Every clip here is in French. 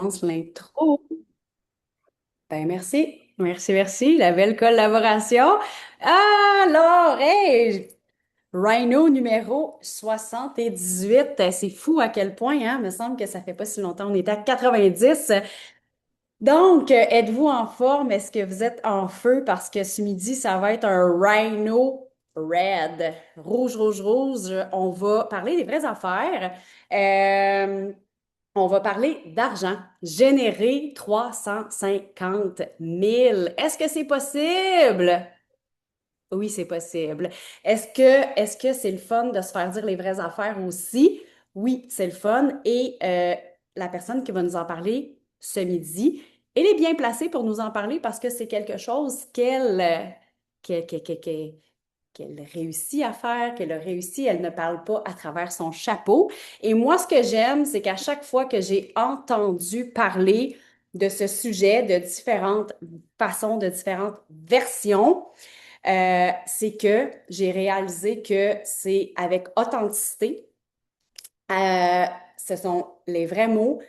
Lance l'intro. Ben merci. Merci, merci. La belle collaboration. Alors, hey, Rhino numéro 78. C'est fou à quel point, hein? Il me semble que ça fait pas si longtemps. On était à 90. Donc, êtes-vous en forme? Est-ce que vous êtes en feu? Parce que ce midi, ça va être un Rhino Red. Rouge, rouge, rouge. On va parler des vraies affaires. Euh, on va parler d'argent. Générer 350 000. Est-ce que c'est possible? Oui, c'est possible. Est-ce que c'est le fun de se faire dire les vraies affaires aussi? Oui, c'est le fun. Et la personne qui va nous en parler ce midi, elle est bien placée pour nous en parler parce que c'est quelque chose qu'elle, qu'elle, qu'elle- qu'elle- qu'elle réussit à faire, qu'elle a réussi. Elle ne parle pas à travers son chapeau. Et moi, ce que j'aime, c'est qu'à chaque fois que j'ai entendu parler de ce sujet de différentes façons, de différentes versions, c'est que j'ai réalisé que c'est avec authenticité. euh, Ce sont les vrais mots,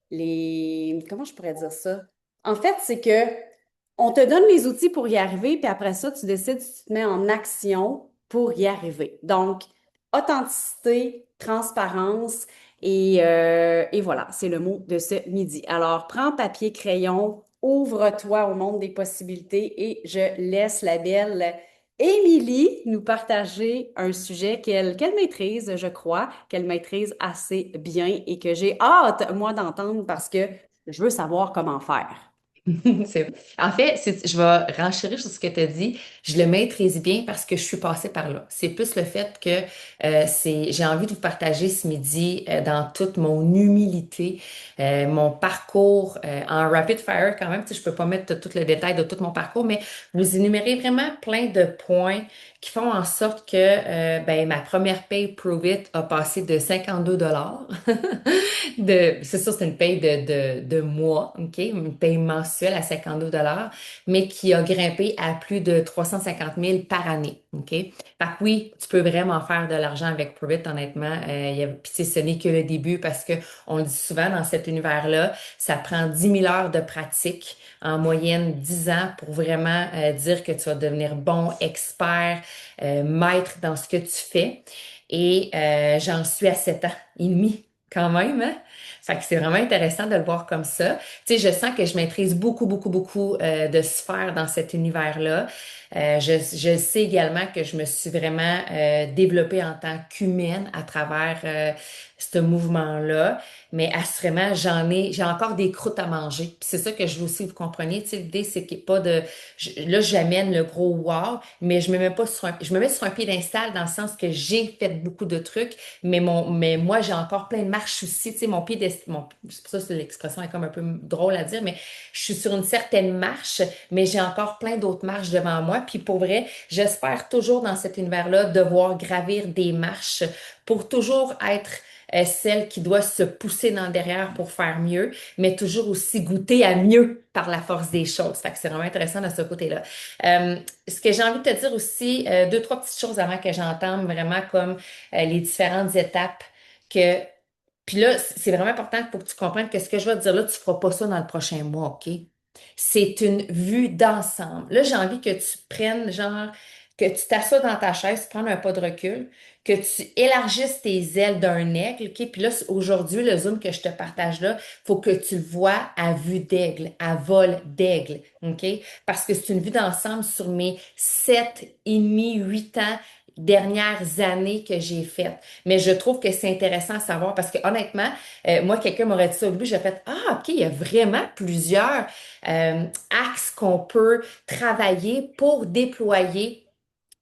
comment je pourrais dire ça? En fait, c'est que on te donne les outils pour y arriver, puis après ça, tu décides si tu te mets en action pour y arriver. Donc, authenticité, transparence, et voilà, c'est le mot de ce midi. Alors, prends papier, crayon, ouvre-toi au monde des possibilités et je laisse la belle Émilie nous partager un sujet qu'elle maîtrise, je crois, qu'elle maîtrise assez bien et que j'ai hâte, moi, d'entendre parce que je veux savoir comment faire. En fait, je vais renchérir sur ce que tu as dit. Je le maîtrise bien parce que je suis passée par là. C'est plus le fait que j'ai envie de vous partager ce midi dans toute mon humilité, mon parcours en rapid fire quand même. Tu sais, je peux pas mettre tout le détail de tout mon parcours, mais vous énumérez vraiment plein de points qui font en sorte que ben, ma première paye Prove It a passé de 52 $ c'est sûr, c'est une paye de mois, OK? Une paye mensuelle à 52 $ mais qui a grimpé à plus de 350 000 par année, OK? Fait que oui, tu peux vraiment faire de l'argent avec Provit, honnêtement. Puis ce n'est que le début parce que on le dit souvent dans cet univers-là, ça prend 10 000 heures de pratique, en moyenne 10 ans pour vraiment dire que tu vas devenir bon, expert, maître dans ce que tu fais. Et j'en suis à 7 ans et demi quand même, hein? Fait que c'est vraiment intéressant de le voir comme ça. Tu sais, je sens que je maîtrise beaucoup, beaucoup, beaucoup de sphères dans cet univers-là. Je sais également que je me suis vraiment développée en tant qu'humaine à travers ce mouvement-là. Mais assurément, j'ai encore des croûtes à manger. Puis c'est ça que je veux aussi que vous compreniez. Tu sais, l'idée, c'est qu'il n'y ait pas de, là, j'amène le gros wow, mais je me mets pas sur je me mets sur un piédestal dans le sens que j'ai fait beaucoup de trucs, mais moi, j'ai encore plein de marches aussi. Tu sais, mon piédestal, c'est pour ça que l'expression est comme un peu drôle à dire, mais je suis sur une certaine marche, mais j'ai encore plein d'autres marches devant moi. Puis pour vrai, j'espère toujours dans cet univers-là devoir gravir des marches pour toujours être celle qui doit se pousser dans le derrière pour faire mieux, mais toujours aussi goûter à mieux par la force des choses. Fait que c'est vraiment intéressant de ce côté-là. Ce que j'ai envie de te dire aussi, deux, trois petites choses avant que j'entende vraiment comme les différentes étapes que puis là, c'est vraiment important pour que tu comprennes que ce que je vais te dire là, tu feras pas ça dans le prochain mois, OK? C'est une vue d'ensemble. Là, j'ai envie que tu prennes, genre, que tu t'assoies dans ta chaise, prendre un pas de recul, que tu élargisses tes ailes d'un aigle, OK? Puis là, aujourd'hui, le zoom que je te partage là, faut que tu le vois à vue d'aigle, à vol d'aigle, OK? Parce que c'est une vue d'ensemble sur mes 7 et demi, 8 ans dernières années que j'ai faites. Mais je trouve que c'est intéressant à savoir parce que honnêtement, moi, quelqu'un m'aurait dit ça au début, j'ai fait, ah, OK, il y a vraiment plusieurs axes qu'on peut travailler pour déployer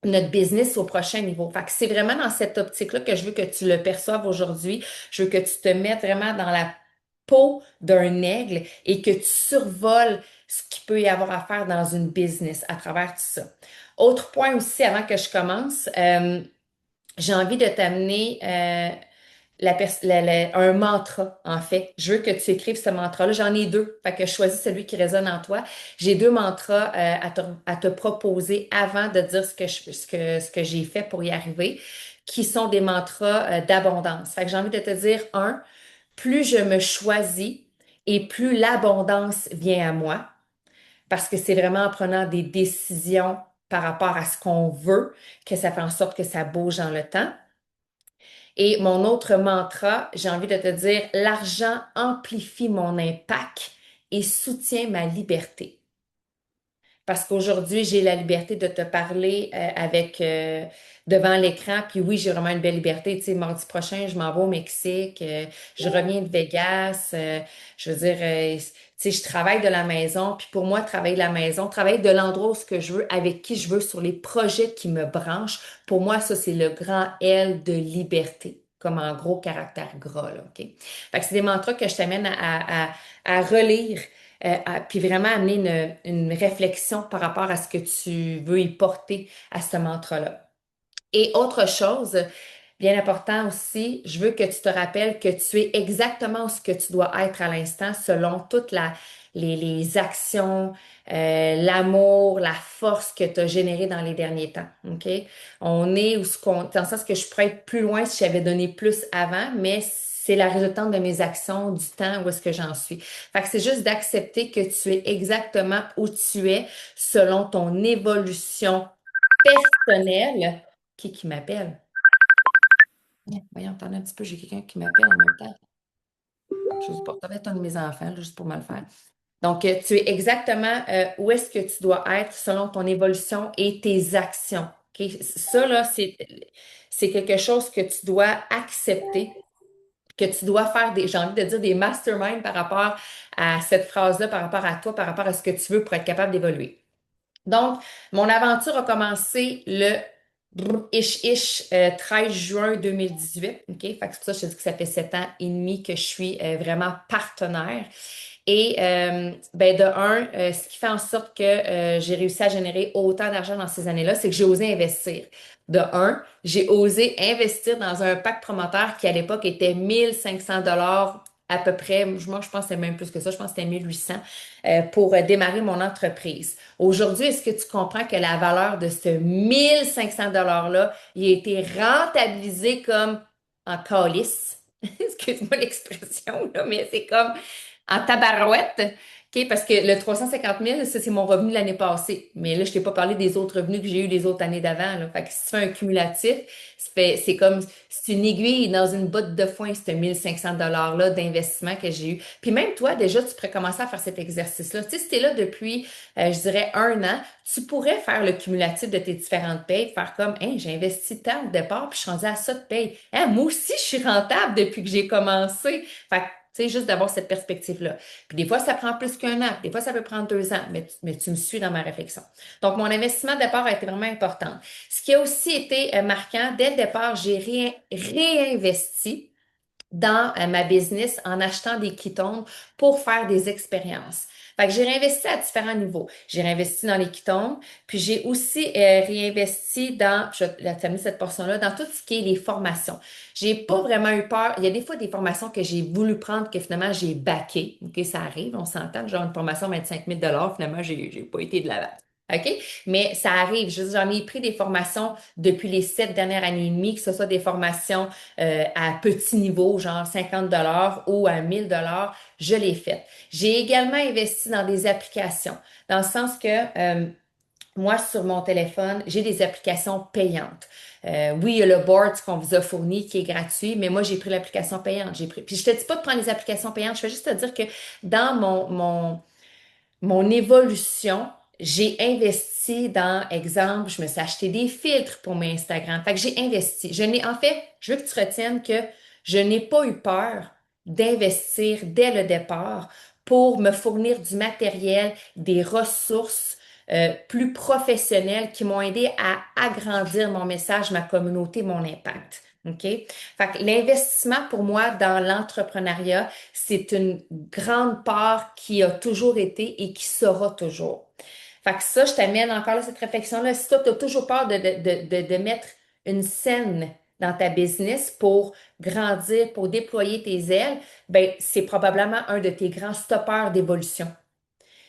notre business au prochain niveau. Fait que c'est vraiment dans cette optique-là que je veux que tu le perçoives aujourd'hui. Je veux que tu te mettes vraiment dans la peau d'un aigle et que tu survoles ce qu'il peut y avoir à faire dans une business à travers tout ça. Autre point aussi avant que je commence, j'ai envie de t'amener un mantra, en fait. Je veux que tu écrives ce mantra-là. J'en ai deux. Fait que je choisis celui qui résonne en toi. J'ai deux mantras à te proposer avant de dire ce que j'ai fait pour y arriver, qui sont des mantras d'abondance. Fait que j'ai envie de te dire, un, plus je me choisis et plus l'abondance vient à moi, parce que c'est vraiment en prenant des décisions par rapport à ce qu'on veut que ça fait en sorte que ça bouge dans le temps. Et mon autre mantra, j'ai envie de te dire, l'argent amplifie mon impact et soutient ma liberté. Parce qu'aujourd'hui, j'ai la liberté de te parler avec devant l'écran. Puis oui, j'ai vraiment une belle liberté. Tu sais, mardi prochain, je m'en vais au Mexique. Je reviens de Vegas. Je veux dire, tu sais, je travaille de la maison. Puis pour moi, travailler de la maison, travailler de l'endroit où ce que je veux, avec qui je veux, sur les projets qui me branchent, pour moi, ça, c'est le grand L de liberté. Comme en gros caractère gras, là, OK? Fait que c'est des mantras que je t'amène à relire puis vraiment amener une réflexion par rapport à ce que tu veux y porter à ce mantra-là. Et autre chose, bien important aussi, je veux que tu te rappelles que tu es exactement ce que tu dois être à l'instant selon toutes les actions, l'amour, la force que tu as générée dans les derniers temps. OK? On est où ce qu'on, dans le sens que je pourrais être plus loin si j'avais donné plus avant, mais c'est la résultante de mes actions, du temps où est-ce que j'en suis. Fait que c'est juste d'accepter que tu es exactement où tu es selon ton évolution personnelle. Qui m'appelle? Voyons, attends un petit peu, j'ai quelqu'un qui m'appelle en même temps. Je sais pas, ça va être un de mes enfants, là, juste pour mal faire. Donc, tu es exactement où est-ce que tu dois être selon ton évolution et tes actions. OK? Ça, là, c'est quelque chose que tu dois accepter, que tu dois faire des, j'ai envie de dire des masterminds par rapport à cette phrase-là, par rapport à toi, par rapport à ce que tu veux pour être capable d'évoluer. Donc, mon aventure a commencé le ish 13 juin 2018. OK? Fait que c'est pour ça que je te dis que ça fait 7 ans et demi que je suis vraiment partenaire. Et ben de un, ce qui fait en sorte que j'ai réussi à générer autant d'argent dans ces années-là, c'est que j'ai osé investir. De un, j'ai osé investir dans un pack promoteur qui à l'époque était 1 500 $ à peu près. Moi, je pense que c'était même plus que ça. Je pense que c'était 1 800 pour démarrer mon entreprise. Aujourd'hui, est-ce que tu comprends que la valeur de ce 1 500 $ là, il a été rentabilisé comme en calice? Excuse-moi l'expression, là, mais c'est comme en tabarouette. OK? Parce que le 350 000, ça, c'est mon revenu de l'année passée. Mais là, je t'ai pas parlé des autres revenus que j'ai eu les autres années d'avant, là. Fait que si tu fais un cumulatif, c'est comme, c'est une aiguille dans une botte de foin, ce 1 500 $ là d'investissement que j'ai eu. Puis même toi, déjà, tu pourrais commencer à faire cet exercice-là. Tu sais, si t'es là depuis, je dirais, 1 an, tu pourrais faire le cumulatif de tes différentes payes, faire comme, hein, j'ai investi tant au départ, puis je suis rendue à ça de paye. Hein, moi aussi, je suis rentable depuis que j'ai commencé. Fait que, tu sais, juste d'avoir cette perspective-là. Puis des fois, ça prend plus qu'1 an, des fois, ça peut prendre 2 ans, mais tu me suis dans ma réflexion. Donc, mon investissement de départ a été vraiment important. Ce qui a aussi été marquant, dès le départ, j'ai réinvesti dans ma business en achetant des ketones pour faire des expériences. Fait que j'ai réinvesti à différents niveaux. J'ai réinvesti dans les ketones, puis j'ai aussi réinvesti dans, je vais t'amener cette portion-là, dans tout ce qui est les formations. J'ai pas vraiment eu peur. Il y a des fois des formations que j'ai voulu prendre que finalement j'ai baqué. OK, ça arrive, on s'entend. Genre une formation à 25 000 $, finalement, j'ai pas été de l'avant. OK? Mais ça arrive. J'en ai pris des formations depuis les 7 dernières années et demie, que ce soit des formations à petit niveau, genre 50 $ ou à 1 000 $, je l'ai fait. J'ai également investi dans des applications, dans le sens que moi, sur mon téléphone, j'ai des applications payantes. Oui, il y a le board qu'on vous a fourni qui est gratuit, mais moi, j'ai pris l'application payante. Puis je te dis pas de prendre les applications payantes, je vais juste te dire que dans mon évolution, j'ai investi dans, exemple, je me suis acheté des filtres pour mes Instagram. Fait que j'ai investi. En fait, je veux que tu retiennes que je n'ai pas eu peur d'investir dès le départ pour me fournir du matériel, des ressources plus professionnelles qui m'ont aidé à agrandir mon message, ma communauté, mon impact. OK? Fait que l'investissement pour moi dans l'entrepreneuriat, c'est une grande part qui a toujours été et qui sera toujours. Fait que ça, je t'amène encore à cette réflexion-là. Si toi, tu as toujours peur de mettre une scène dans ta business pour grandir, pour déployer tes ailes, ben, c'est probablement un de tes grands stoppeurs d'évolution.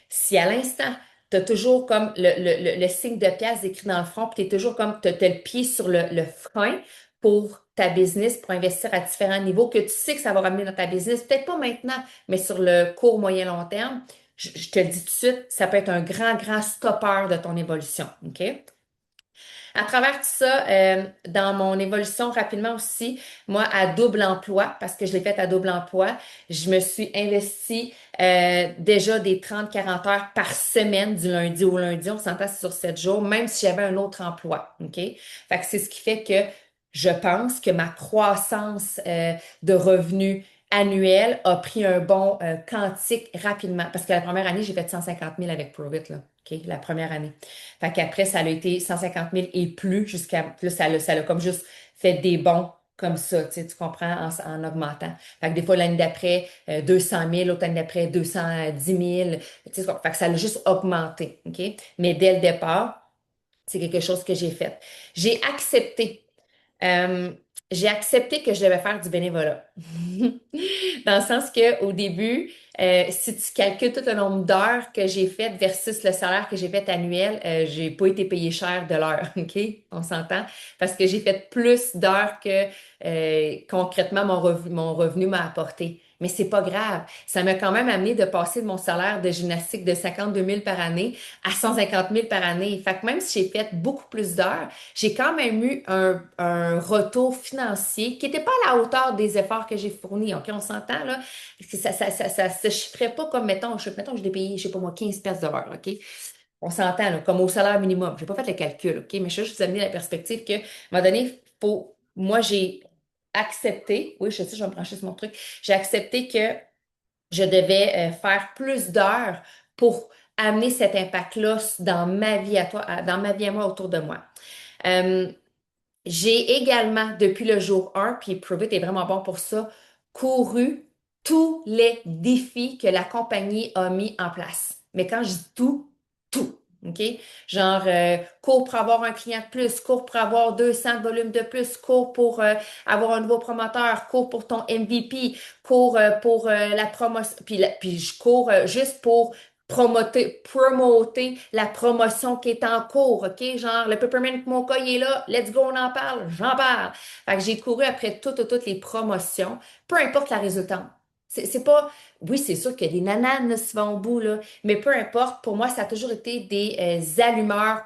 Si à l'instant, tu as toujours comme le signe de pièce écrit dans le front, puis tu es toujours comme, tu as le pied sur le frein pour ta business pour investir à différents niveaux, que tu sais que ça va ramener dans ta business, peut-être pas maintenant, mais sur le court, moyen, long terme, je te le dis tout de suite, ça peut être un grand, grand stopper de ton évolution. OK? À travers tout ça, dans mon évolution rapidement aussi, moi, à double emploi, parce que je l'ai fait à double emploi, je me suis investie déjà des 30-40 heures par semaine, du lundi au lundi. On s'entend c'est sur 7 jours, même si j'avais un autre emploi. OK? Fait que c'est ce qui fait que je pense que ma croissance de revenus annuel a pris un bond quantique rapidement. Parce que la première année, j'ai fait 150 000 avec Provit, là. OK? La première année. Fait qu'après, ça a été 150 000 et plus jusqu'à, là, ça l'a comme juste fait des bons comme ça, tu comprends, en augmentant. Fait que des fois, l'année d'après, 200 000, l'autre année d'après, 210 000. Tu sais, fait que ça l'a juste augmenté, OK? Mais dès le départ, c'est quelque chose que j'ai fait. J'ai accepté euh, j'ai accepté que je devais faire du bénévolat. Dans le sens que au début, si tu calcules tout le nombre d'heures que j'ai faites versus le salaire que j'ai fait annuel, j'ai pas été payé cher de l'heure, OK? On s'entend? Parce que j'ai fait plus d'heures que concrètement mon revenu m'a apporté. Mais c'est pas grave. Ça m'a quand même amené de passer de mon salaire de gymnastique de 52 000 par année à 150 000 par année. Fait que même si j'ai fait beaucoup plus d'heures, j'ai quand même eu un retour financier qui n'était pas à la hauteur des efforts que j'ai fournis. OK, on s'entend, là? Parce que ça se chiffrait pas comme, mettons que je l'ai payé, je sais pas moi, 15 pièces de l'heure, OK? On s'entend, là, comme au salaire minimum. J'ai pas fait le calcul, OK? Mais je veux juste vous amener la perspective que, à un moment donné, moi, j'ai accepté, oui, je sais, je vais me brancher sur mon truc, j'ai accepté que je devais faire plus d'heures pour amener cet impact-là dans ma vie à toi, dans ma vie à moi autour de moi. Euh, j'ai également, depuis le jour 1, puis Provit est vraiment bon pour ça, couru tous les défis que la compagnie a mis en place. Mais quand je dis tout, tout. OK? Genre, cours pour avoir un client de plus, cours pour avoir 200 volumes de plus, cours pour avoir un nouveau promoteur, cours pour ton MVP, cours pour la promotion, puis je cours juste pour promoter la promotion qui est en cours, OK? Genre, le Peppermint Mocha, il est là, let's go, on en parle, j'en parle. Fait que j'ai couru après toutes les promotions, peu importe la résultante. C'est pas, oui, c'est sûr qu'il y a des nananes là, qui vont au bout, là, mais peu importe, pour moi, ça a toujours été des allumeurs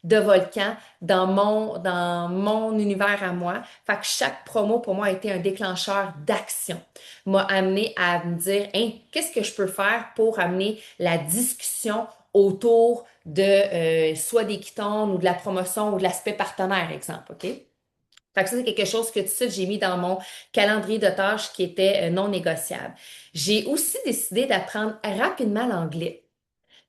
de volcan dans mon univers à moi. Fait que chaque promo, pour moi, a été un déclencheur d'action m'a amené à me dire, hein, qu'est-ce que je peux faire pour amener la discussion autour de soit des quitons ou de la promotion ou de l'aspect partenaire, exemple, OK? Fait que ça, c'est quelque chose que tout de suite, j'ai mis dans mon calendrier de tâches qui était non négociable. J'ai aussi décidé d'apprendre rapidement l'anglais.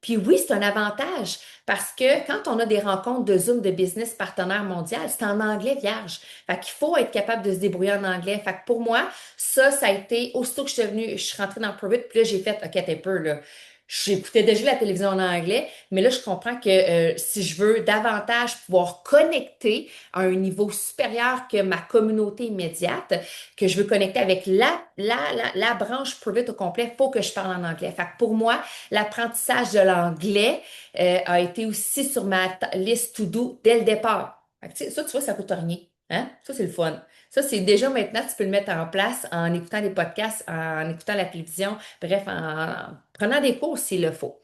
Puis oui, c'est un avantage parce que quand on a des rencontres de Zoom de business partenaire mondial, c'est en anglais vierge. Fait qu'il faut être capable de se débrouiller en anglais. Fait que pour moi, ça a été, aussitôt que je suis rentrée dans Provit, puis là, j'ai fait, OK, t'es peu, là. J'écoutais déjà la télévision en anglais, mais là, je comprends que si je veux davantage pouvoir connecter à un niveau supérieur que ma communauté immédiate, que je veux connecter avec la branche Provit au complet, il faut que je parle en anglais. Fait que pour moi, l'apprentissage de l'anglais a été aussi sur ma liste to do dès le départ. Fait que, tu sais, ça, tu vois, ça coûte rien. Hein? Ça, c'est le fun. Ça, c'est déjà maintenant, tu peux le mettre en place en écoutant des podcasts, en écoutant la télévision, bref, en prenant des cours s'il le faut.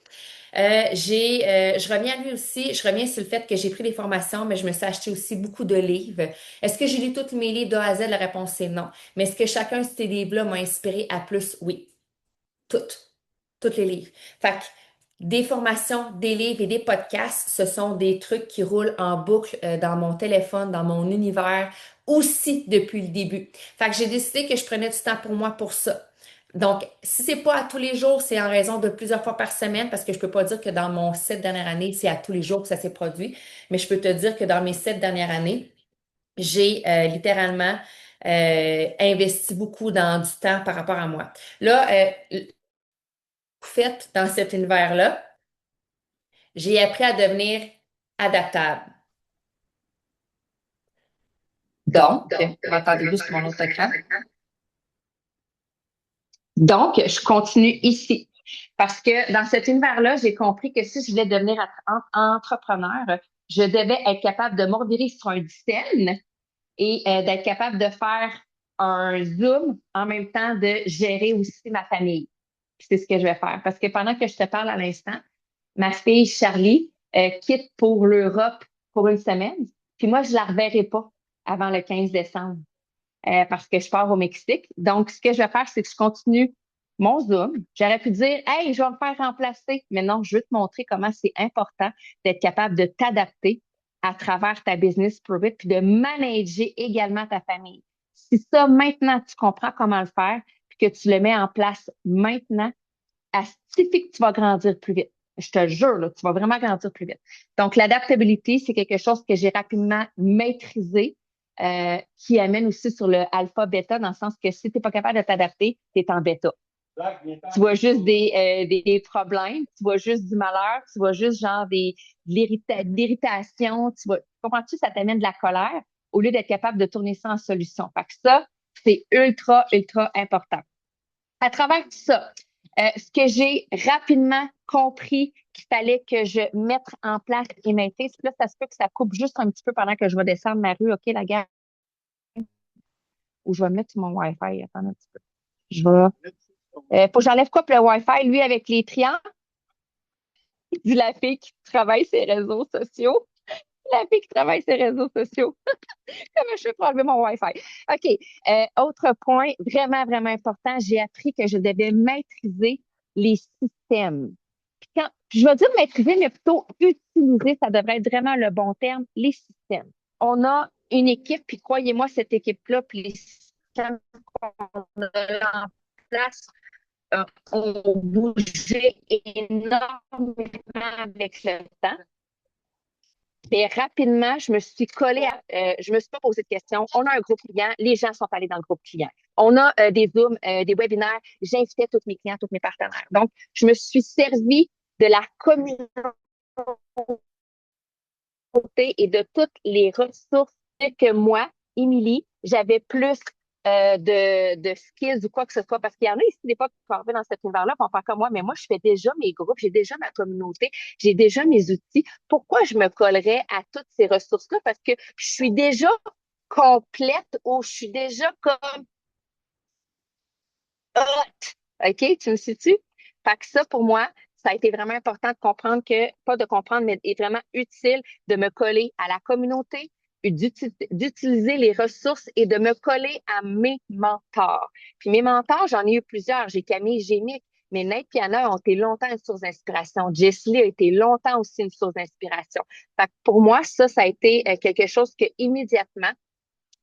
Je reviens à lui aussi, je reviens sur le fait que j'ai pris des formations, mais je me suis acheté aussi beaucoup de livres. Est-ce que j'ai lu tous mes livres de A à Z? La réponse est non. Mais est-ce que chacun de ces livres-là m'a inspiré à plus? Oui. Toutes. Toutes les livres. Fait que des formations, des livres et des podcasts, ce sont des trucs qui roulent en boucle dans mon téléphone, dans mon univers, aussi depuis le début. Fait que j'ai décidé que je prenais du temps pour moi pour ça. Donc, si c'est pas à tous les jours, c'est en raison de plusieurs fois par semaine, parce que je peux pas dire que dans mon 7 dernières années, c'est à tous les jours que ça s'est produit, mais je peux te dire que dans mes 7 dernières années, j'ai littéralement investi beaucoup dans du temps par rapport à moi. Là, fait dans cet univers-là, j'ai appris à devenir adaptable. Donc, attendez juste mon autre écran. Donc, je continue ici. Parce que dans cet univers-là, j'ai compris que si je voulais devenir entrepreneur, je devais être capable de m'en virer sur un dizaine et d'être capable de faire un Zoom en même temps de gérer aussi ma famille. Puis c'est ce que je vais faire. Parce que pendant que je te parle à l'instant, ma fille Charlie quitte pour l'Europe pour une semaine. Puis moi, je la reverrai pas avant le 15 décembre parce que je pars au Mexique. Donc, ce que je vais faire, c'est que je continue mon Zoom. J'aurais pu dire, hey, je vais me faire remplacer. Mais non, je veux te montrer comment c'est important d'être capable de t'adapter à travers ta business private puis de manager également ta famille. Si ça, maintenant, tu comprends comment le faire puis que tu le mets en place maintenant, à ce qui fait que tu vas grandir plus vite. Je te jure, là, tu vas vraiment grandir plus vite. Donc, l'adaptabilité, c'est quelque chose que j'ai rapidement maîtrisé, qui amène aussi sur le alpha-bêta, dans le sens que si tu n'es pas capable de t'adapter, tu es en bêta. Tu vois juste des problèmes, tu vois juste du malheur, tu vois juste genre de l'irritation, comprends-tu, ça t'amène de la colère au lieu d'être capable de tourner ça en solution. Fait que ça, c'est ultra, ultra important. À travers tout ça, ce que j'ai rapidement compris qu'il fallait que je mette en place et maîtrise, puis là, ça se peut que ça coupe juste un petit peu pendant que je vais descendre ma rue, OK, la gare, où je vais mettre mon Wi-Fi. Attends un petit peu. Je vais. Faut que j'enlève quoi pour le Wi-Fi, lui, avec les triangles? Dit la fille qui travaille ses réseaux sociaux. La fille qui travaille ses réseaux sociaux. Comment je fais pour enlever mon Wi-Fi? OK. Autre point vraiment, vraiment important, j'ai appris que je devais maîtriser les systèmes. Je vais dire maîtriser, mais plutôt utiliser, ça devrait être vraiment le bon terme, les systèmes. On a une équipe, puis croyez-moi, cette équipe-là, puis les systèmes qu'on a en place ont bougé énormément avec le temps. Mais rapidement, je me suis collée je me suis pas posé de questions. On a un groupe client, les gens sont allés dans le groupe client. On a des Zooms, des webinaires. J'invitais tous mes clients, tous mes partenaires. Donc, je me suis servi de la communauté et de toutes les ressources que moi, Émilie, j'avais plus de skills ou quoi que ce soit. Parce qu'il y en a ici des fois qui sont arrivés dans cet univers-là, vont faire comme moi, mais moi, je fais déjà mes groupes, j'ai déjà ma communauté, j'ai déjà mes outils. Pourquoi je me collerais à toutes ces ressources-là? Parce que je suis déjà complète ou je suis déjà comme hot. OK? Tu me suis-tu? Fait que ça, pour moi, ça a été vraiment important de comprendre que, pas de comprendre, mais est vraiment utile de me coller à la communauté, d'utiliser les ressources et de me coller à mes mentors. Puis mes mentors, j'en ai eu plusieurs. J'ai Camille Gémic, mais Nate Piana ont été longtemps une source d'inspiration. Jess Lee a été longtemps aussi une source d'inspiration. Fait que pour moi, ça a été quelque chose que immédiatement,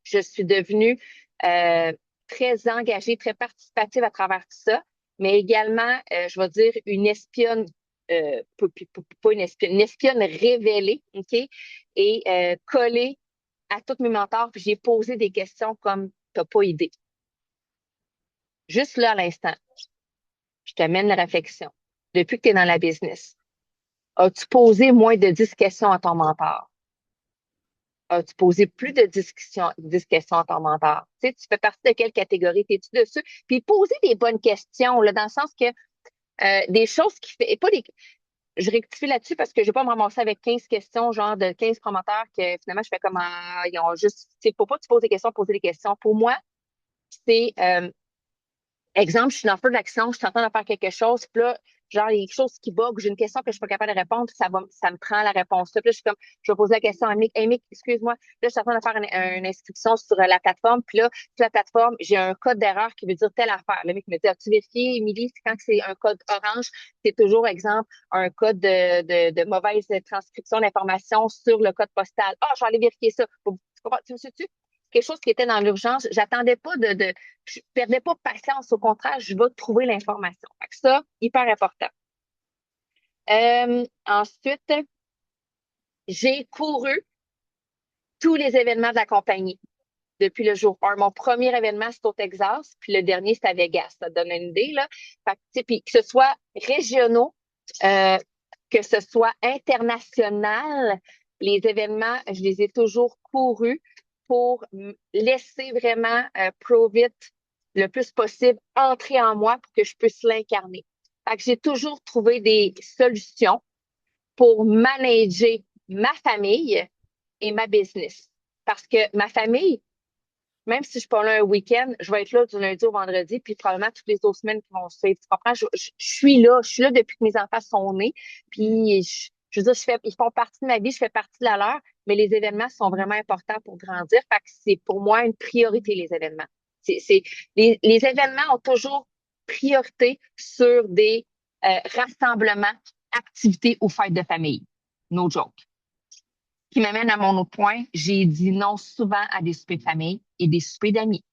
je suis devenue euh, très engagée, très participative à travers tout ça, mais également, je vais dire, une espionne, pas une espionne révélée, OK? Et collée à tous mes mentors, puis j'ai posé des questions comme t'as pas idée. Juste là, à l'instant, je t'amène la réflexion. Depuis que tu es dans la business, as-tu posé moins de 10 questions à ton mentor? As-tu posé plus de 10 questions à ton mentor? Tu sais, tu fais partie de quelle catégorie? T'es-tu dessus? Puis poser des bonnes questions, là, dans le sens que des choses qui fait, et pas des, je rectifie là-dessus parce que je vais pas me ramasser avec 15 questions, genre de 15 promoteurs que finalement je fais comme, ils ont juste, tu sais, faut pas que tu poses des questions, poser des questions. Pour moi, c'est, exemple, je suis dans le feu de l'action, je suis en train de faire quelque chose, puis là, genre, il y a quelque chose qui bug, j'ai une question que je suis pas capable de répondre, puis ça me prend la réponse. Puis là, je suis comme, je vais poser la question à Mick. Hey, Mick, excuse-moi. Là, je suis en train de faire une inscription sur la plateforme, puis là, sur la plateforme, j'ai un code d'erreur qui veut dire telle affaire. Le mec me dit, as-tu vérifié, Émilie, c'est quand c'est un code orange, c'est toujours, exemple, un code de mauvaise transcription d'information sur le code postal. Ah, je vais aller vérifier ça. Tu me suis-tu? Quelque chose qui était dans l'urgence. J'attendais pas je perdais pas patience. Au contraire, je vais trouver l'information. Fait que ça, hyper important. Ensuite, j'ai couru tous les événements de la compagnie depuis le jour 1. Mon premier événement, c'est au Texas, puis le dernier, c'est à Vegas. Ça te donne une idée, là. Fait que, tu sais, puis que ce soit régionaux, euh, que ce soit international, les événements, je les ai toujours courus pour laisser vraiment Provit le plus possible entrer en moi pour que je puisse l'incarner. Fait que j'ai toujours trouvé des solutions pour manager ma famille et ma business. Parce que ma famille, même si je suis pas là un week-end, je vais être là du lundi au vendredi, puis probablement toutes les autres semaines qui vont suivre. Tu comprends? Je suis là depuis que mes enfants sont nés, puis je veux dire, ils font partie de ma vie, je fais partie de la leur, mais les événements sont vraiment importants pour grandir. Fait que c'est pour moi une priorité, les événements. C'est, les événements ont toujours priorité sur des rassemblements, activités ou fêtes de famille. No joke. Qui m'amène à mon autre point, j'ai dit non souvent à des soupers de famille et des soupers d'amis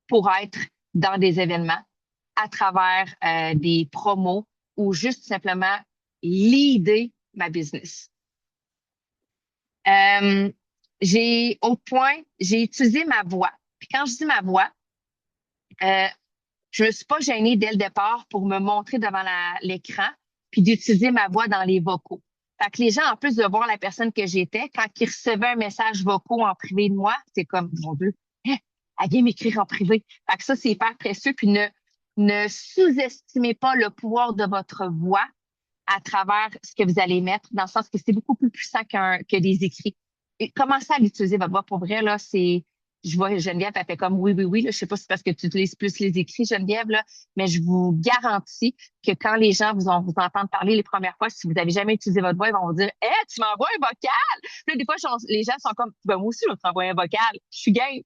pour être dans des événements à travers des promos ou juste simplement leader ma business. Euh, au point, j'ai utilisé ma voix. Puis quand je dis ma voix, euh, je me suis pas gênée dès le départ pour me montrer devant l'écran puis d'utiliser ma voix dans les vocaux. Fait que les gens, en plus de voir la personne que j'étais, quand ils recevaient un message vocaux en privé de moi, c'est comme, mon Dieu, hein, elle vient m'écrire en privé. Fait que ça, c'est hyper précieux. Puis ne sous-estimez pas le pouvoir de votre voix à travers ce que vous allez mettre, dans le sens que c'est beaucoup plus puissant que des écrits. Et commencez à l'utiliser, votre voix. Pour vrai, là, je vois Geneviève, elle fait comme oui, oui, oui. Là, je sais pas si c'est parce que tu utilises plus les écrits, Geneviève, là, mais je vous garantis que quand les gens vous entendent parler les premières fois, si vous n'avez jamais utilisé votre voix, ils vont vous dire, tu m'envoies un vocal. Puis là, des fois, les gens sont comme, ben, moi aussi, je vais t'envoyer un vocal. Je suis game.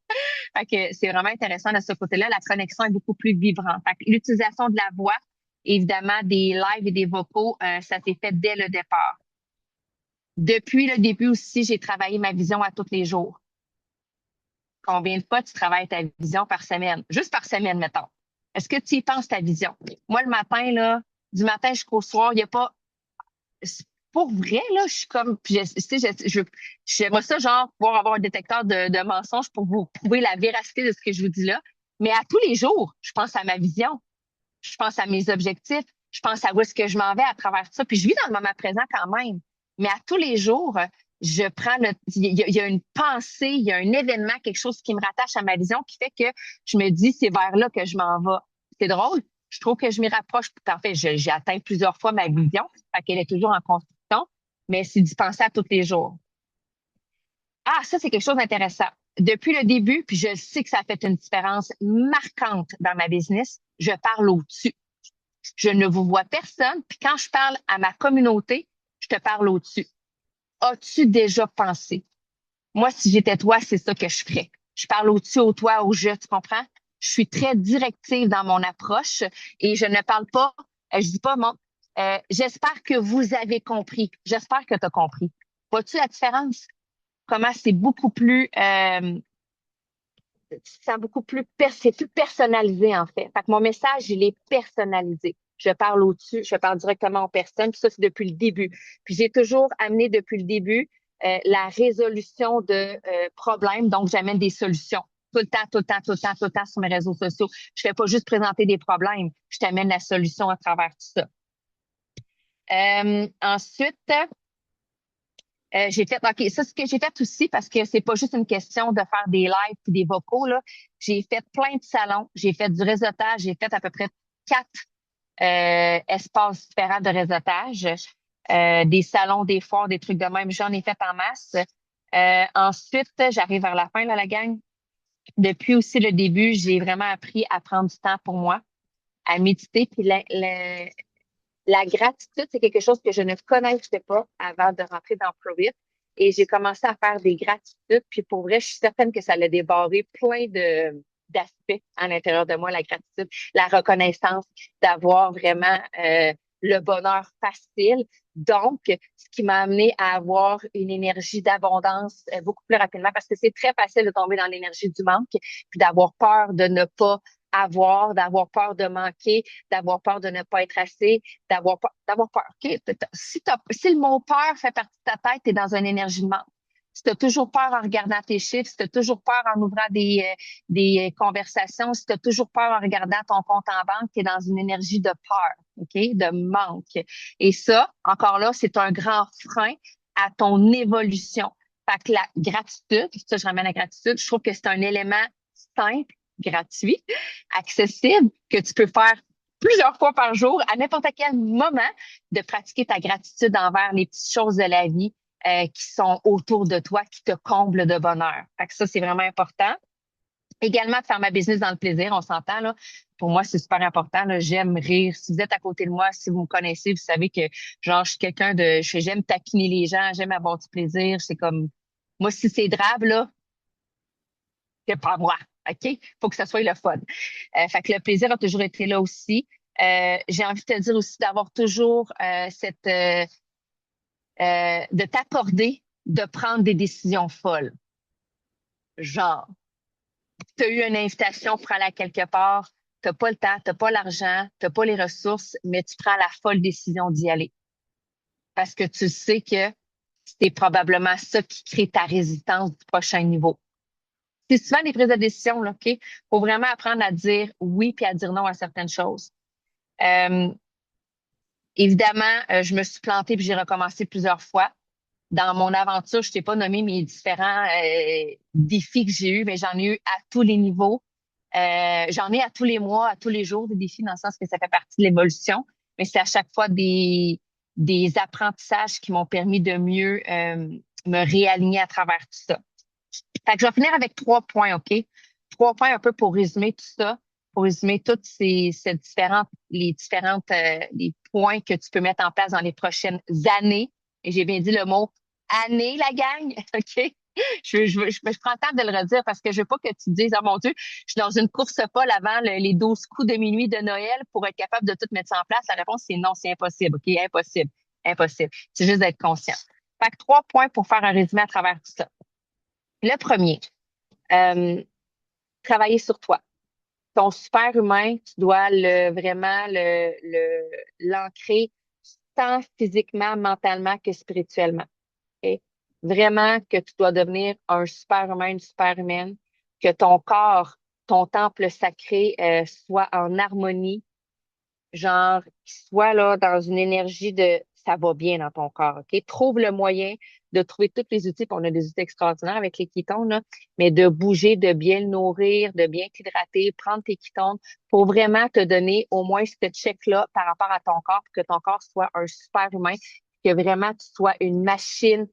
Fait que c'est vraiment intéressant de ce côté-là. La connexion est beaucoup plus vibrante. Fait que l'utilisation de la voix, évidemment, des lives et des vocaux, ça s'est fait dès le départ. Depuis le début aussi, j'ai travaillé ma vision à tous les jours. Combien de fois tu travailles ta vision par semaine? Juste par semaine, mettons. Est-ce que tu y penses ta vision? Moi, le matin, là, du matin jusqu'au soir, il n'y a pas. Pour vrai, là, je suis comme. Puis j'aimerais ça, genre, pouvoir avoir un détecteur de mensonges pour vous prouver la véracité de ce que je vous dis là. Mais à tous les jours, je pense à ma vision. Je pense à mes objectifs, je pense à où est-ce que je m'en vais à travers ça. Puis je vis dans le moment présent quand même. Mais à tous les jours, je prends il y a une pensée, il y a un événement, quelque chose qui me rattache à ma vision qui fait que je me dis, c'est vers là que je m'en vais. C'est drôle. Je trouve que je m'y rapproche. En fait, j'ai atteint plusieurs fois ma vision. Fait qu'elle est toujours en construction, mais c'est d'y penser à tous les jours. Ah, ça, c'est quelque chose d'intéressant. Depuis le début, puis je sais que ça a fait une différence marquante dans ma business, je parle au-dessus. Je ne vous vois personne. Puis quand je parle à ma communauté, je te parle au-dessus. As-tu déjà pensé? Moi, si j'étais toi, c'est ça que je ferais. Je parle au-dessus, au toi, au je, tu comprends? Je suis très directive dans mon approche et je ne parle pas, je dis pas, j'espère que vous avez compris. J'espère que tu as compris. Vois-tu la différence? Comment c'est beaucoup plus, c'est beaucoup plus, c'est plus personnalisé, en fait. Fait que mon message, il est personnalisé. Je parle au-dessus, je parle directement aux personnes, puis ça, c'est depuis le début. Puis j'ai toujours amené depuis le début la résolution de problèmes, donc j'amène des solutions. Tout le temps, tout le temps, tout le temps, tout le temps sur mes réseaux sociaux. Je fais pas juste présenter des problèmes, je t'amène la solution à travers tout ça. Ensuite, j'ai fait, OK, ça, ce que j'ai fait aussi, parce que c'est pas juste une question de faire des lives et des vocaux, là. J'ai fait plein de salons, j'ai fait du réseautage, j'ai fait à peu près 4 espaces différents de réseautage, des salons, des foires, des trucs de même. J'en ai fait en masse. Ensuite, j'arrive vers la fin, là, la gang. Depuis aussi le début, j'ai vraiment appris à prendre du temps pour moi, à méditer. Puis la gratitude, c'est quelque chose que je ne connaissais pas avant de rentrer dans ProVit. Et j'ai commencé à faire des gratitudes. Puis pour vrai, je suis certaine que ça allait débarrer plein d'aspects à l'intérieur de moi, la gratitude, la reconnaissance d'avoir vraiment le bonheur facile. Donc, ce qui m'a amené à avoir une énergie d'abondance beaucoup plus rapidement parce que c'est très facile de tomber dans l'énergie du manque puis d'avoir peur de ne pas d'avoir peur de manquer, d'avoir peur de ne pas être assez, d'avoir peur. OK? Si le mot peur fait partie de ta tête, tu es dans une énergie de manque. Si tu as toujours peur en regardant tes chiffres, si tu as toujours peur en ouvrant des conversations, si tu as toujours peur en regardant ton compte en banque, tu es dans une énergie de peur, OK? De manque. Et ça, encore là, c'est un grand frein à ton évolution. Fait que la gratitude, ça, je ramène la gratitude, je trouve que c'est un élément simple, gratuit, accessible, que tu peux faire plusieurs fois par jour, à n'importe quel moment, de pratiquer ta gratitude envers les petites choses de la vie qui sont autour de toi, qui te comblent de bonheur. Fait que ça, c'est vraiment important. Également, de faire ma business dans le plaisir, on s'entend, là. Pour moi, c'est super important, là. J'aime rire. Si vous êtes à côté de moi, si vous me connaissez, vous savez que, genre, je suis j'aime taquiner les gens, j'aime avoir du plaisir. C'est comme, moi, si c'est drabe, là, c'est pas moi. OK? Faut que ça soit le fun. Fait que le plaisir a toujours été là aussi. J'ai envie de te dire aussi d'avoir toujours de t'accorder de prendre des décisions folles. Genre, tu as eu une invitation pour aller à quelque part, tu n'as pas le temps, tu n'as pas l'argent, tu n'as pas les ressources, mais tu prends la folle décision d'y aller. Parce que tu sais que c'est probablement ça qui crée ta résistance du prochain niveau. C'est souvent des prises de décision, là, OK? Faut vraiment apprendre à dire oui puis à dire non à certaines choses. Euh, Évidemment, je me suis plantée puis j'ai recommencé plusieurs fois. Dans mon aventure, je t'ai pas nommé mes différents défis que j'ai eus, mais j'en ai eu à tous les niveaux. J'en ai à tous les mois, à tous les jours des défis, dans le sens que ça fait partie de l'évolution, mais c'est à chaque fois des apprentissages qui m'ont permis de mieux me réaligner à travers tout ça. Fait que je vais finir avec 3 points, OK? 3 points un peu pour résumer tout ça, pour résumer toutes les points que tu peux mettre en place dans les prochaines années. Et j'ai bien dit le mot année, la gang, OK? Je prends le temps de le redire parce que je veux pas que tu te dises, oh mon Dieu, je suis dans une course folle avant les 12 coups de minuit de Noël pour être capable de tout mettre ça en place. La réponse, c'est non, c'est impossible, OK? Impossible, impossible. C'est juste d'être conscient. Fait que 3 points pour faire un résumé à travers tout ça. Le premier, euh, travailler sur toi. Ton super humain, tu dois vraiment l'ancrer tant physiquement, mentalement que spirituellement. OK? Vraiment que tu dois devenir un super humain, une super humaine, que ton corps, ton temple sacré soit en harmonie, genre, qu'il soit là dans une énergie de ça va bien dans ton corps, OK? Trouve le moyen de trouver tous les outils, puis on a des outils extraordinaires avec les ketones, là, mais de bouger, de bien le nourrir, de bien t'hydrater, prendre tes ketones pour vraiment te donner au moins ce check-là par rapport à ton corps, pour que ton corps soit un super humain, que vraiment tu sois une machine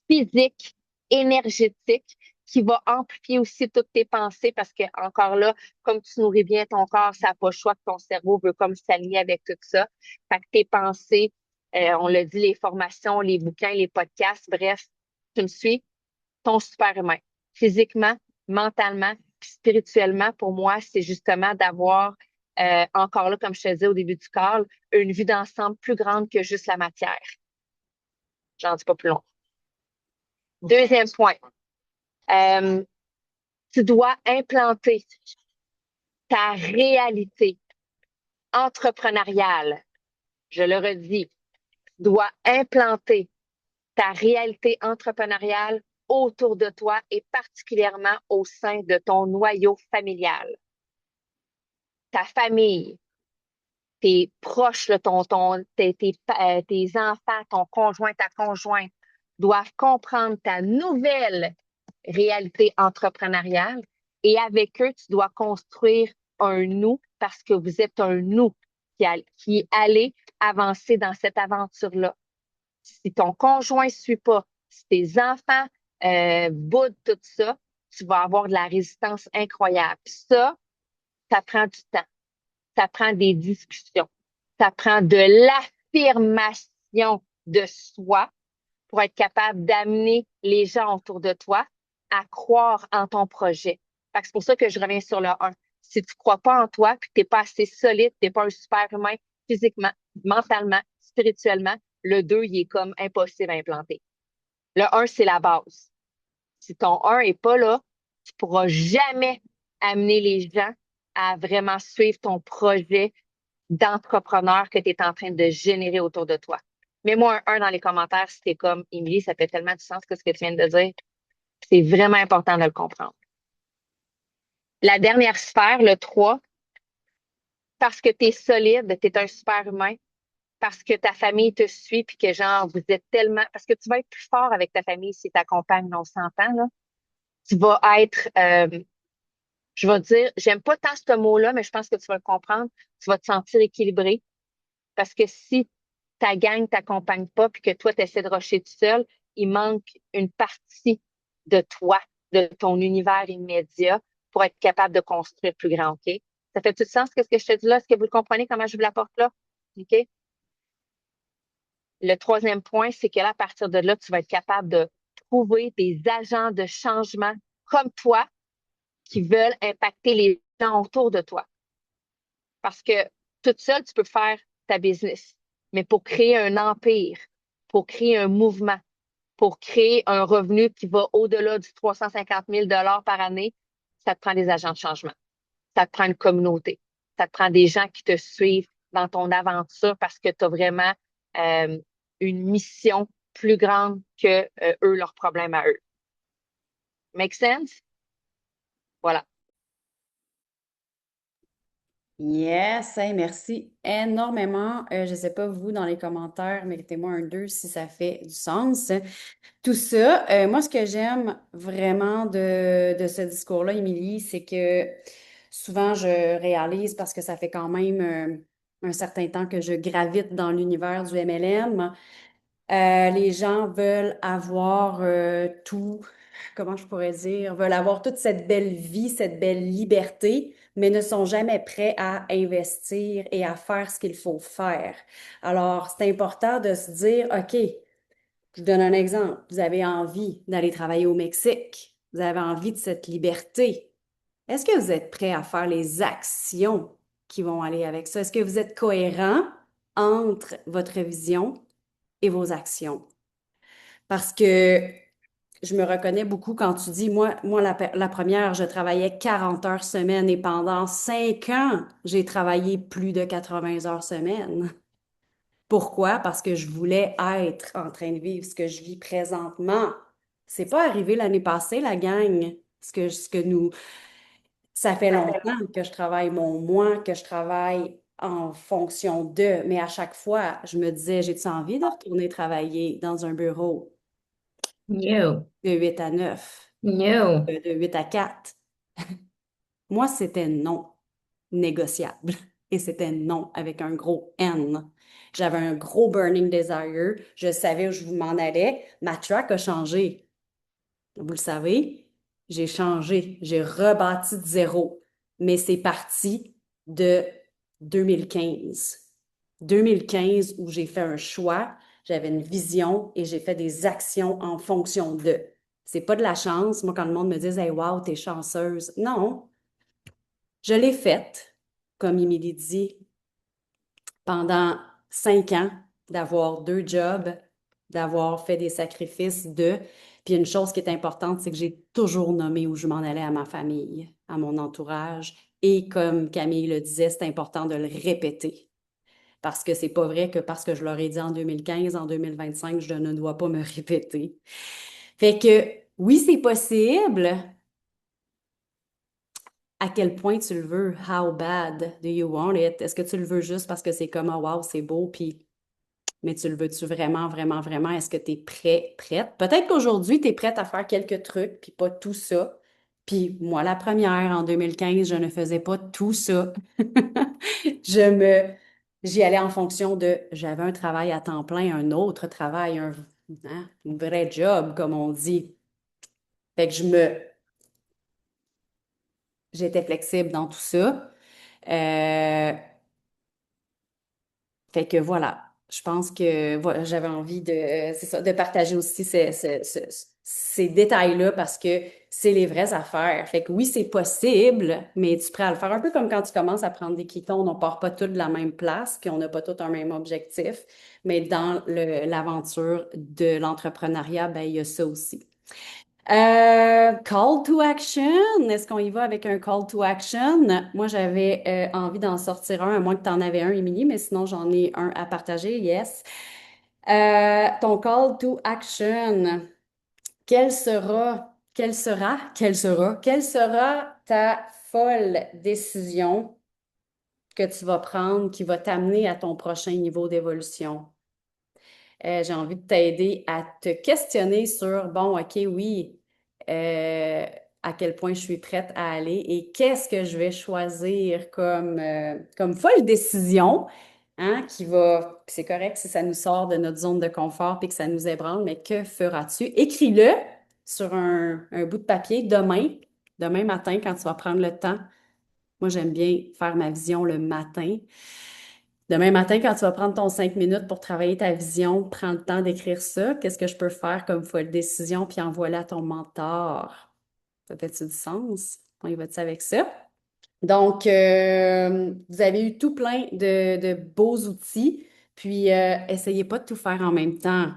physique, énergétique, qui va amplifier aussi toutes tes pensées parce que, encore là, comme tu nourris bien ton corps, ça n'a pas le choix que ton cerveau veut comme s'aligner avec tout ça. Fait que tes pensées, on l'a dit, les formations, les bouquins, les podcasts, bref, tu me suis, ton super humain. Physiquement, mentalement, puis spirituellement, pour moi, c'est justement d'avoir, encore là, comme je te disais au début du call, une vue d'ensemble plus grande que juste la matière. J'en dis pas plus long. Deuxième point, euh, tu dois implanter ta réalité entrepreneuriale. Je le redis, tu dois implanter ta réalité entrepreneuriale autour de toi et particulièrement au sein de ton noyau familial. Ta famille, tes proches, là, tes enfants, ton conjoint, ta conjointe doivent comprendre ta nouvelle réalité entrepreneuriale et avec eux, tu dois construire un nous parce que vous êtes un nous qui est allé avancer dans cette aventure-là. Si ton conjoint ne suit pas, si tes enfants boudent tout ça, tu vas avoir de la résistance incroyable. Ça prend du temps, ça prend des discussions, ça prend de l'affirmation de soi pour être capable d'amener les gens autour de toi à croire en ton projet. Fait que c'est pour ça que je reviens sur le 1. Si tu ne crois pas en toi, puis que tu n'es pas assez solide, tu n'es pas un super humain physiquement, mentalement, spirituellement, le 2, il est comme impossible à implanter. Le 1, c'est la base. Si ton 1 n'est pas là, tu ne pourras jamais amener les gens à vraiment suivre ton projet d'entrepreneur que tu es en train de générer autour de toi. Mets-moi un 1 dans les commentaires si tu es comme Émilie, ça fait tellement du sens que ce que tu viens de dire. C'est vraiment important de le comprendre. La dernière sphère, le 3, parce que tu es solide, tu es un super humain, parce que ta famille te suit, puis que genre, vous êtes tellement. Parce que tu vas être plus fort avec ta famille si ta compagne, on s'entend, là. Tu vas être, je vais dire, j'aime pas tant ce mot-là, mais je pense que tu vas le comprendre. Tu vas te sentir équilibré. Parce que si ta gang t'accompagne pas, puis que toi, tu essaies de rusher tout seul, il manque une partie de toi, de ton univers immédiat pour être capable de construire plus grand, OK? Ça fait tout sens, qu'est-ce que je te dis là? Est-ce que vous le comprenez comment je vous l'apporte là? OK? Le troisième point, c'est que là, à partir de là, tu vas être capable de trouver des agents de changement comme toi qui veulent impacter les gens autour de toi. Parce que toute seule, tu peux faire ta business. Mais pour créer un empire, pour créer un mouvement, pour créer un revenu qui va au-delà du 350 000 par année, ça te prend des agents de changement. Ça te prend une communauté. Ça te prend des gens qui te suivent dans ton aventure parce que tu as vraiment euh, une mission plus grande que eux, leurs problèmes à eux. Make sense? Voilà. Yes, hey, merci énormément. Je ne sais pas, vous, dans les commentaires, mettez-moi un 2 si ça fait du sens. Tout ça, moi, ce que j'aime vraiment de ce discours-là, Émilie, c'est que souvent, je réalise, parce que ça fait quand même un certain temps que je gravite dans l'univers du MLM, les gens veulent avoir tout, comment je pourrais dire, veulent avoir toute cette belle vie, cette belle liberté, mais ne sont jamais prêts à investir et à faire ce qu'il faut faire. Alors, c'est important de se dire, OK, je vous donne un exemple. Vous avez envie d'aller travailler au Mexique. Vous avez envie de cette liberté. Est-ce que vous êtes prêt à faire les actions qui vont aller avec ça? Est-ce que vous êtes cohérent entre votre vision et vos actions? Parce que je me reconnais beaucoup quand tu dis, moi la première, je travaillais 40 heures semaine et pendant 5 ans, j'ai travaillé plus de 80 heures semaine. Pourquoi? Parce que je voulais être en train de vivre ce que je vis présentement. C'est pas arrivé l'année passée, la gang. Ça fait longtemps que je travaille mon moi, que je travaille en fonction de, mais à chaque fois, je me disais, j'ai-tu envie de retourner travailler dans un bureau No, de 8 à 9, no. de 8 à 4? Moi, c'était non négociable. Et c'était non avec un gros N. J'avais un gros burning desire. Je savais où je m'en allais. Ma track a changé. Vous le savez, j'ai changé. J'ai rebâti de zéro. Mais c'est parti de 2015. 2015 où j'ai fait un choix, j'avais une vision et j'ai fait des actions en fonction de. C'est pas de la chance. Moi, quand le monde me dit, hey, wow, t'es chanceuse. Non, je l'ai faite, comme Émilie dit, pendant 5 ans, d'avoir 2 jobs, d'avoir fait des sacrifices de. Puis une chose qui est importante, c'est que j'ai toujours nommé où je m'en allais à ma famille, à mon entourage. Et comme Camille le disait, c'est important de le répéter. Parce que c'est pas vrai que parce que je leur ai dit en 2015, en 2025, je ne dois pas me répéter. Fait que oui, c'est possible. À quel point tu le veux? How bad do you want it? Est-ce que tu le veux juste parce que c'est comme, oh wow, c'est beau, puis, mais tu le veux-tu vraiment, vraiment, vraiment? Est-ce que tu es prêt, prête? Peut-être qu'aujourd'hui, tu es prête à faire quelques trucs, puis pas tout ça. Puis moi, la première, en 2015, je ne faisais pas tout ça. Je me, J'y allais en fonction de, j'avais un travail à temps plein, un autre travail, un vrai job, comme on dit. Fait que j'étais flexible dans tout ça. Euh, Fait que voilà, je pense que voilà, j'avais envie c'est ça, de partager aussi ces détails-là parce que c'est les vraies affaires. Fait que oui, c'est possible, mais tu es prêt à le faire un peu comme quand tu commences à prendre des ketons, on part pas tous de la même place, puis on n'a pas tous un même objectif. Mais dans l'aventure de l'entrepreneuriat, ben, il y a ça aussi. Call to action. Est-ce qu'on y va avec un call to action? Moi, j'avais envie d'en sortir un, à moins que tu en avais un, Émilie, mais sinon, j'en ai un à partager, yes. Ton call to action, quelle sera ta folle décision que tu vas prendre qui va t'amener à ton prochain niveau d'évolution? J'ai envie de t'aider à te questionner sur, bon, OK, oui, euh, à quel point je suis prête à aller et qu'est-ce que je vais choisir comme folle décision, hein, puis c'est correct si ça nous sort de notre zone de confort puis que ça nous ébranle, mais que feras-tu? Écris-le sur un bout de papier demain. Demain matin, quand tu vas prendre le temps, moi j'aime bien faire ma vision le matin. Demain matin, quand tu vas prendre ton 5 minutes pour travailler ta vision, prends le temps d'écrire ça. Qu'est-ce que je peux faire comme folle décision, puis envoie-la à ton mentor. Ça fait-tu du sens? On y va-tu avec ça? Donc, vous avez eu tout plein de beaux outils, puis essayez pas de tout faire en même temps.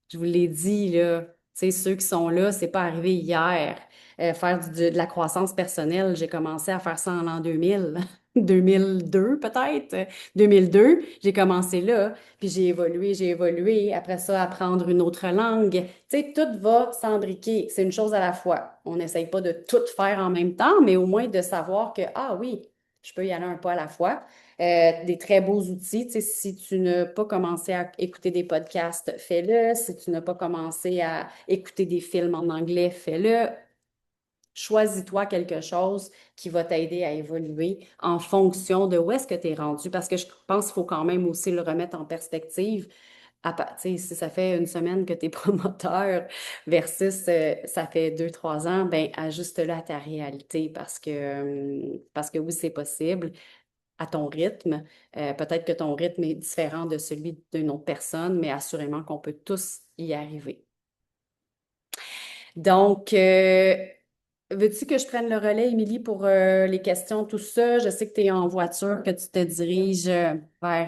Je vous l'ai dit, là, tu sais, ceux qui sont là, c'est pas arrivé hier. Faire de la croissance personnelle, j'ai commencé à faire ça en l'an 2000, 2002 peut-être, 2002, j'ai commencé là, puis j'ai évolué, après ça, apprendre une autre langue. Tu sais, tout va s'embriquer, c'est une chose à la fois. On n'essaye pas de tout faire en même temps, mais au moins de savoir que, ah oui, je peux y aller un pas à la fois. Des très beaux outils. Tu sais, si tu n'as pas commencé à écouter des podcasts, fais-le. Si tu n'as pas commencé à écouter des films en anglais, fais-le. Choisis-toi quelque chose qui va t'aider à évoluer en fonction de où est-ce que tu es rendu. Parce que je pense qu'il faut quand même aussi le remettre en perspective. Tu sais, si ça fait une semaine que tu es promoteur versus ça fait 2, 3 ans, ben ajuste-le à ta réalité parce que oui, c'est possible à ton rythme. Peut-être que ton rythme est différent de celui d'une autre personne, mais assurément qu'on peut tous y arriver. Donc, veux-tu que je prenne le relais, Émilie, pour les questions, tout ça? Je sais que tu es en voiture, que tu te diriges vers